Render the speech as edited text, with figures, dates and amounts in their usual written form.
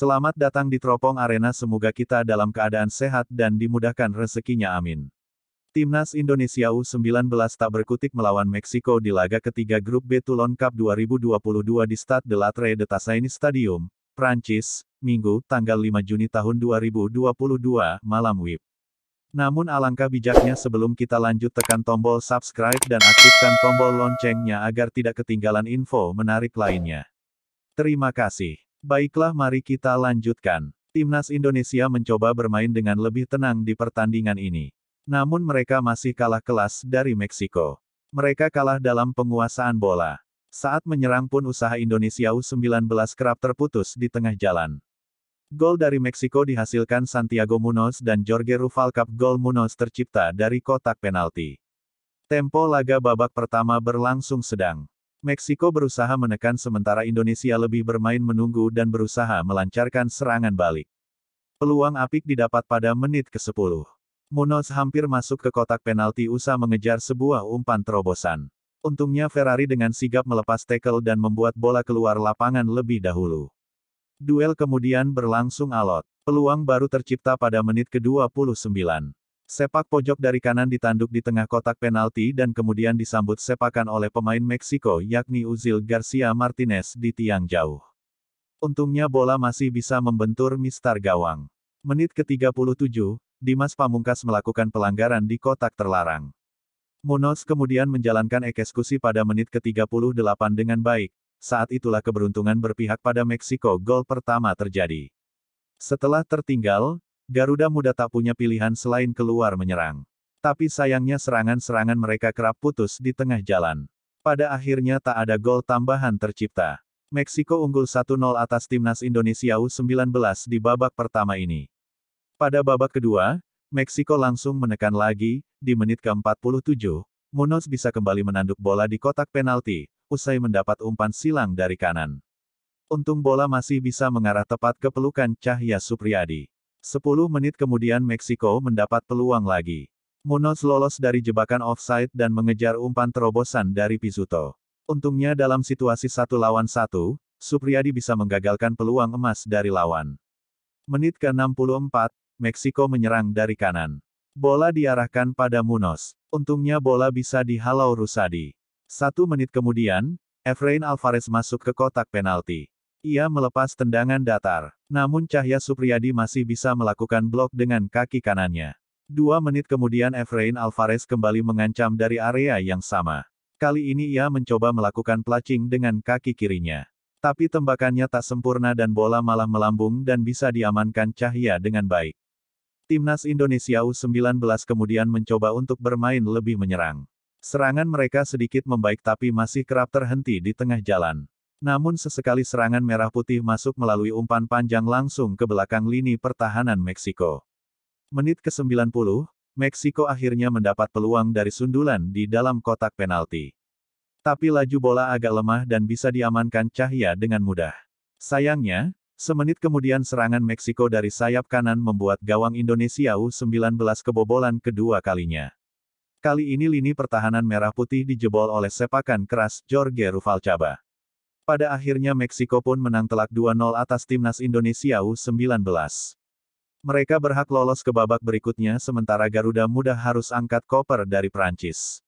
Selamat datang di Teropong Arena, semoga kita dalam keadaan sehat dan dimudahkan rezekinya, amin. Timnas Indonesia U19 tak berkutik melawan Meksiko di laga ketiga grup B Toulon Cup 2022 di Stade de la Tre de Tassaini Stadium, Prancis, Minggu, tanggal 5 Juni tahun 2022, malam WIB. Namun alangkah bijaknya sebelum kita lanjut tekan tombol subscribe dan aktifkan tombol loncengnya agar tidak ketinggalan info menarik lainnya. Terima kasih. Baiklah, mari kita lanjutkan. Timnas Indonesia mencoba bermain dengan lebih tenang di pertandingan ini. Namun mereka masih kalah kelas dari Meksiko. Mereka kalah dalam penguasaan bola. Saat menyerang pun usaha Indonesia U19 kerap terputus di tengah jalan. Gol dari Meksiko dihasilkan Santiago Munoz dan Jorge Rubalcaba. Gol Munoz tercipta dari kotak penalti. Tempo laga babak pertama berlangsung sedang. Meksiko berusaha menekan sementara Indonesia lebih bermain menunggu dan berusaha melancarkan serangan balik. Peluang apik didapat pada menit ke-10. Munoz hampir masuk ke kotak penalti usai mengejar sebuah umpan terobosan. Untungnya Ferrari dengan sigap melepas tackle dan membuat bola keluar lapangan lebih dahulu. Duel kemudian berlangsung alot. Peluang baru tercipta pada menit ke-29. Sepak pojok dari kanan ditanduk di tengah kotak penalti dan kemudian disambut sepakan oleh pemain Meksiko yakni Uzil Garcia Martinez di tiang jauh. Untungnya bola masih bisa membentur mistar gawang. Menit ke-37, Dimas Pamungkas melakukan pelanggaran di kotak terlarang. Munoz kemudian menjalankan eksekusi pada menit ke-38 dengan baik. Saat itulah keberuntungan berpihak pada Meksiko, gol pertama terjadi. Setelah tertinggal, Garuda Muda tak punya pilihan selain keluar menyerang. Tapi sayangnya serangan-serangan mereka kerap putus di tengah jalan. Pada akhirnya tak ada gol tambahan tercipta. Meksiko unggul 1-0 atas Timnas Indonesia U19 di babak pertama ini. Pada babak kedua, Meksiko langsung menekan lagi. Di menit ke-47, Munoz bisa kembali menanduk bola di kotak penalti, usai mendapat umpan silang dari kanan. Untung bola masih bisa mengarah tepat ke pelukan Cahya Supriyadi. 10 menit kemudian Meksiko mendapat peluang lagi. Munoz lolos dari jebakan offside dan mengejar umpan terobosan dari Pizzuto. Untungnya dalam situasi 1 lawan 1, Supriyadi bisa menggagalkan peluang emas dari lawan. Menit ke-64, Meksiko menyerang dari kanan. Bola diarahkan pada Munoz. Untungnya bola bisa dihalau Rusadi. 1 menit kemudian, Efrain Alvarez masuk ke kotak penalti. Ia melepas tendangan datar. Namun Cahya Supriyadi masih bisa melakukan blok dengan kaki kanannya. 2 menit kemudian Efrain Alvarez kembali mengancam dari area yang sama. Kali ini ia mencoba melakukan placing dengan kaki kirinya. Tapi tembakannya tak sempurna dan bola malah melambung dan bisa diamankan Cahya dengan baik. Timnas Indonesia U19 kemudian mencoba untuk bermain lebih menyerang. Serangan mereka sedikit membaik tapi masih kerap terhenti di tengah jalan. Namun sesekali serangan merah putih masuk melalui umpan panjang langsung ke belakang lini pertahanan Meksiko. Menit ke-90, Meksiko akhirnya mendapat peluang dari sundulan di dalam kotak penalti. Tapi laju bola agak lemah dan bisa diamankan Cahya dengan mudah. Sayangnya, semenit kemudian serangan Meksiko dari sayap kanan membuat gawang Indonesia U19 kebobolan kedua kalinya. Kali ini lini pertahanan merah putih dijebol oleh sepakan keras Jorge Rubalcaba. Pada akhirnya Meksiko pun menang telak 2-0 atas Timnas Indonesia U19. Mereka berhak lolos ke babak berikutnya sementara Garuda Muda harus angkat koper dari Prancis.